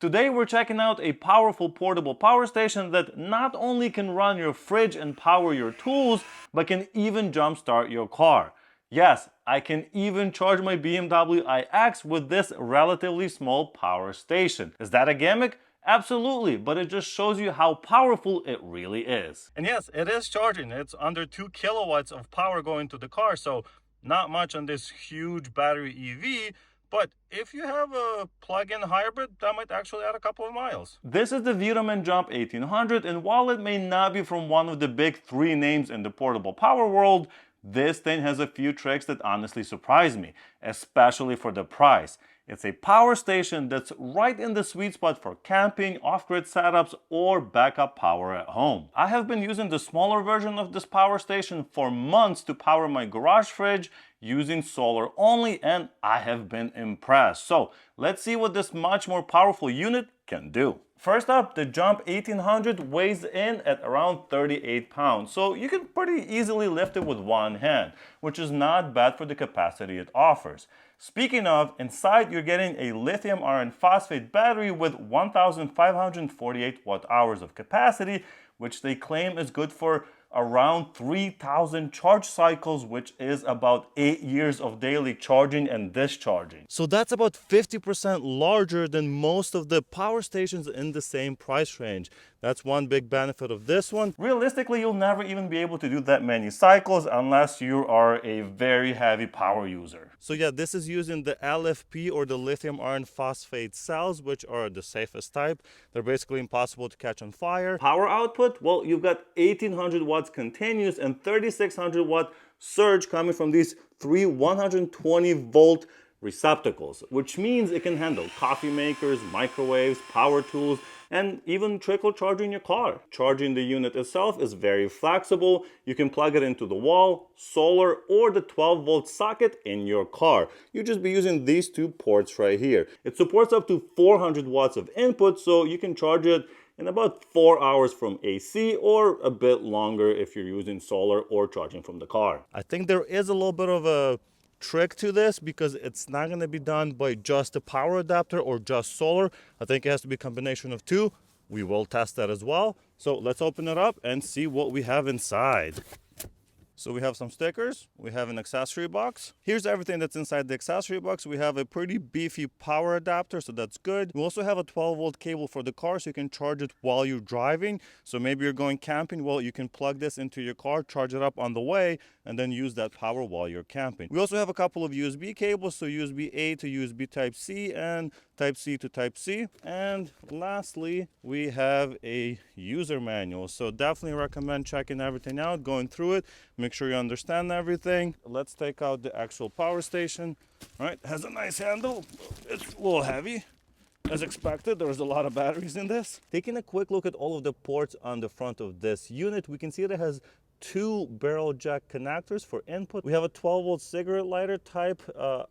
Today we're checking out a powerful portable power station that not only can run your fridge and power your tools, but can even jumpstart your car. Yes, I can even charge my BMW iX with this relatively small power station. Is that a gimmick? Absolutely, but it just shows you how powerful it really is. And yes, it is charging. It's under 2 kilowatts of power going to the car, so not much on this huge battery EV. But if you have a plug-in hybrid, that might actually add a couple of miles. This is the VTOMAN Jump 1800, and while it may not be from one of the big 3 names in the portable power world, this thing has a few tricks that honestly surprise me, especially for the price. It's a power station that's right in the sweet spot for camping, off-grid setups, or backup power at home. I have been using the smaller version of this power station for months to power my garage fridge using solar only, and I have been impressed. So let's see what this much more powerful unit can do. First up, the Jump 1800 weighs in at around 38 pounds, so you can pretty easily lift it with one hand, which is not bad for the capacity it offers. Speaking of, inside you're getting a lithium iron phosphate battery with 1,548 watt-hours of capacity, which they claim is good for around 3,000 charge cycles, which is about 8 years of daily charging and discharging. So that's about 50% larger than most of the power stations in the same price range. That's one big benefit of this one. Realistically, you'll never even be able to do that many cycles unless you are a very heavy power user. So yeah, this is using the LiFePO or the lithium iron phosphate cells, which are the safest type. They're basically impossible to catch on fire. Power output, well, you've got 1800 watts continuous and 3600 watt surge coming from these 3 120 volt receptacles, which means it can handle coffee makers, microwaves, power tools, and even trickle charging your car. Charging the unit itself is very flexible. You can plug it into the wall, solar, or the 12 volt socket in your car. You just be using these 2 ports right here. It supports up to 400 watts of input, so you can charge it in about 4 hours from AC or a bit longer if you're using solar or charging from the car. I think there is a little bit of a trick to this because it's not going to be done by just a power adapter or just solar. I think it has to be a combination of 2. We will test that as well. So let's open it up and see what we have inside. So we have some stickers, we have an accessory box. Here's everything that's inside the accessory box. We have a pretty beefy power adapter, so that's good. We also have a 12 volt cable for the car so you can charge it while you're driving. So maybe you're going camping, well, you can plug this into your car, charge it up on the way, and then use that power while you're camping. We also have a couple of USB cables, so USB-A to USB Type-C and Type-C to Type-C. And lastly, we have a user manual. So definitely recommend checking everything out, going through it, make sure you understand everything. Let's take out the actual power station. All right, has a nice handle. It's a little heavy. As expected, there's a lot of batteries in this. Taking a quick look at all of the ports on the front of this unit, we can see that it has 2 barrel jack connectors for input. We have a 12 volt cigarette lighter type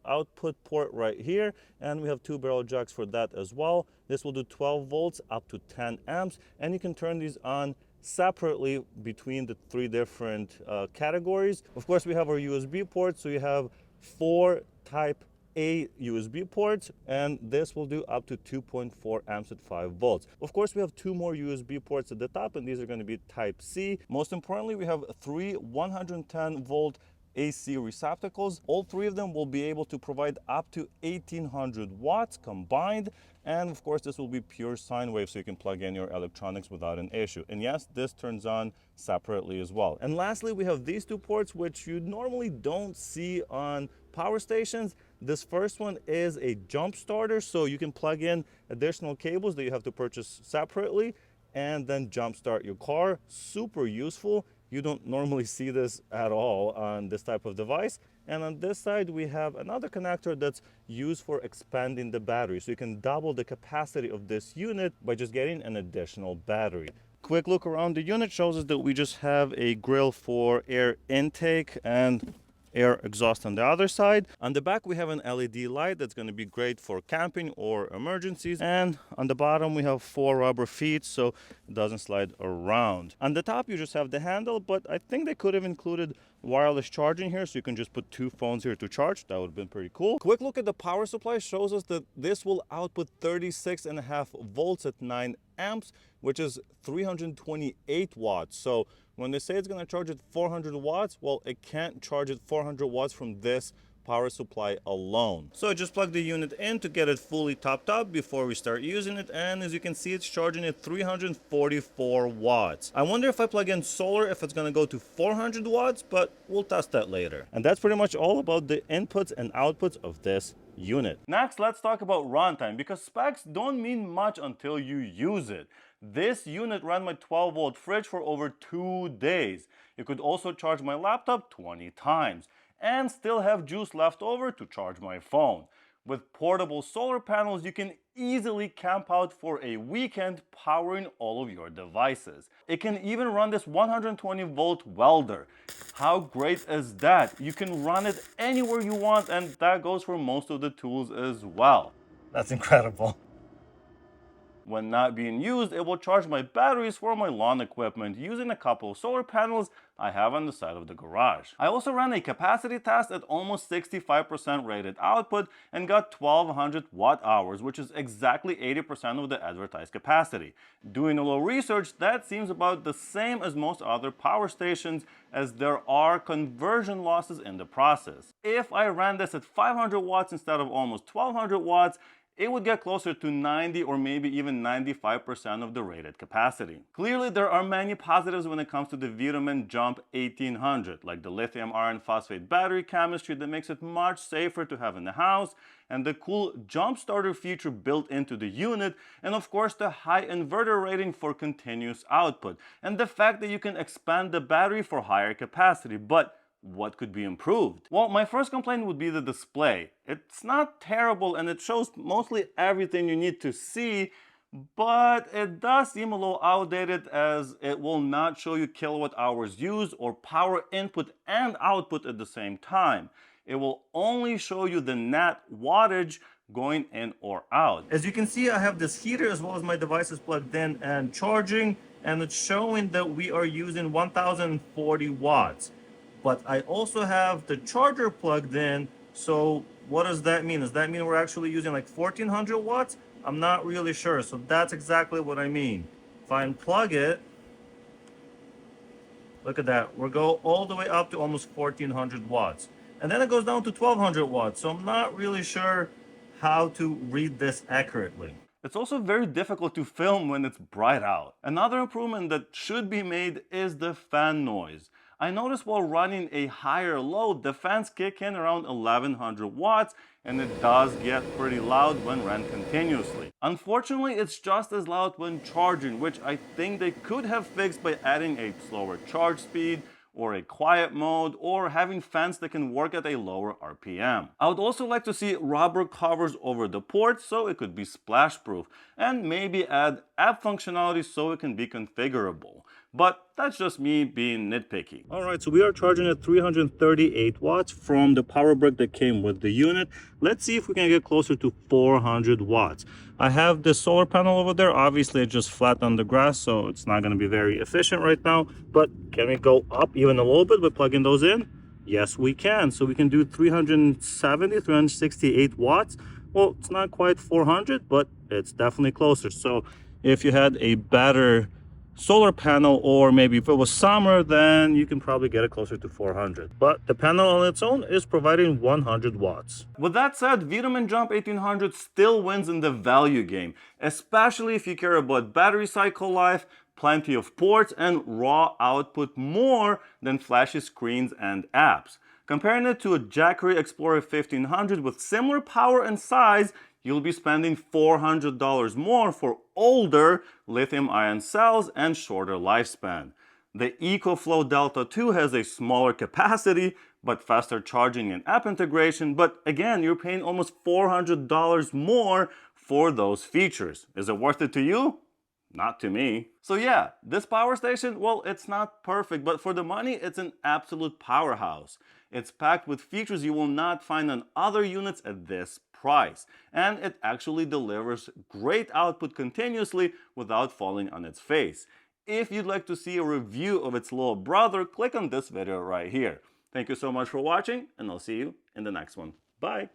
output port right here, and we have 2 barrel jacks for that as well. This will do 12 volts up to 10 amps, and you can turn these on separately between the 3 different categories. Of course, we have our USB ports, so you have 4 type A USB ports, and this will do up to 2.4 amps at 5 volts. Of course, we have 2 more USB ports at the top, and these are going to be Type C. Most importantly, we have 3 110 volt AC receptacles. All 3 of them will be able to provide up to 1800 watts combined. And of course, this will be pure sine wave, so you can plug in your electronics without an issue. And yes, this turns on separately as well. And lastly, we have these 2 ports, which you normally don't see on power stations. This first one is a jump starter, so you can plug in additional cables that you have to purchase separately and then jump start your car. Super useful. You don't normally see this at all on this type of device. And on this side, we have another connector that's used for expanding the battery. So you can double the capacity of this unit by just getting an additional battery. Quick look around the unit shows us that we just have a grill for air intake and air exhaust on the other side. On the back we have an LED light that's going to be great for camping or emergencies, and on the bottom we have 4 rubber feet so it doesn't slide around. On the top you just have the handle, but I think they could have included wireless charging here, so you can just put 2 phones here to charge. That would have been pretty cool. Quick look at the power supply shows us that this will output 36.5 volts at 9 amps, which is 328 watts. So when they say it's going to charge it 400 watts, well, it can't charge it 400 watts from this power supply alone. So I just plug the unit in to get it fully topped up before we start using it, and as you can see, it's charging at 344 watts. I wonder if I plug in solar if it's going to go to 400 watts, but we'll test that later. And that's pretty much all about the inputs and outputs of this unit. Next, let's talk about runtime, because specs don't mean much until you use it. This unit ran my 12-volt fridge for over 2 days. It could also charge my laptop 20 times and still have juice left over to charge my phone. With portable solar panels, you can easily camp out for a weekend powering all of your devices. It can even run this 120-volt welder. How great is that? You can run it anywhere you want, and that goes for most of the tools as well. That's incredible. When not being used, it will charge my batteries for my lawn equipment using a couple of solar panels I have on the side of the garage. I also ran a capacity test at almost 65% rated output and got 1200 watt hours, which is exactly 80% of the advertised capacity. Doing a little research, that seems about the same as most other power stations, as there are conversion losses in the process. If I ran this at 500 watts instead of almost 1200 watts, it would get closer to 90 or maybe even 95% of the rated capacity. Clearly, there are many positives when it comes to the VTOMAN Jump 1800, like the lithium iron phosphate battery chemistry that makes it much safer to have in the house, and the cool jump starter feature built into the unit, and of course the high inverter rating for continuous output, and the fact that you can expand the battery for higher capacity. But what could be improved? Well, my first complaint would be the display. It's not terrible and it shows mostly everything you need to see, but it does seem a little outdated, as it will not show you kilowatt hours used or power input and output at the same time. It will only show you the net wattage going in or out. As you can see, I have this heater as well as my devices plugged in and charging, and it's showing that we are using 1040 watts. But I also have the charger plugged in, so what does that mean? Does that mean we're actually using like 1400 watts? I'm not really sure, so that's exactly what I mean. If I unplug it, look at that, we'll go all the way up to almost 1400 watts. And then it goes down to 1200 watts, so I'm not really sure how to read this accurately. It's also very difficult to film when it's bright out. Another improvement that should be made is the fan noise. I noticed while running a higher load, the fans kick in around 1100 watts, and it does get pretty loud when ran continuously. Unfortunately, it's just as loud when charging, which I think they could have fixed by adding a slower charge speed, or a quiet mode, or having fans that can work at a lower RPM. I would also like to see rubber covers over the ports so it could be splash proof, and maybe add app functionality so it can be configurable. But that's just me being nitpicky. Alright, so we are charging at 338 watts from the power brick that came with the unit. Let's see if we can get closer to 400 watts. I have the solar panel over there. Obviously, it's just flat on the grass, so it's not going to be very efficient right now. But can we go up even a little bit by plugging those in? Yes, we can. So we can do 368 watts. Well, it's not quite 400, but it's definitely closer. So if you had a better solar panel, or maybe if it was summer, then you can probably get it closer to 400. But the panel on its own is providing 100 watts. With that said, VTOMAN Jump 1800 still wins in the value game, especially if you care about battery cycle life, plenty of ports, and raw output more than flashy screens and apps. Comparing it to a Jackery Explorer 1500 with similar power and size, you'll be spending $400 more for older lithium-ion cells and shorter lifespan. The EcoFlow Delta 2 has a smaller capacity, but faster charging and app integration, but again, you're paying almost $400 more for those features. Is it worth it to you? Not to me. So yeah, this power station, well, it's not perfect, but for the money, it's an absolute powerhouse. It's packed with features you will not find on other units at this price, and it actually delivers great output continuously without falling on its face. If you'd like to see a review of its little brother, click on this video right here. Thank you so much for watching, and I'll see you in the next one. Bye!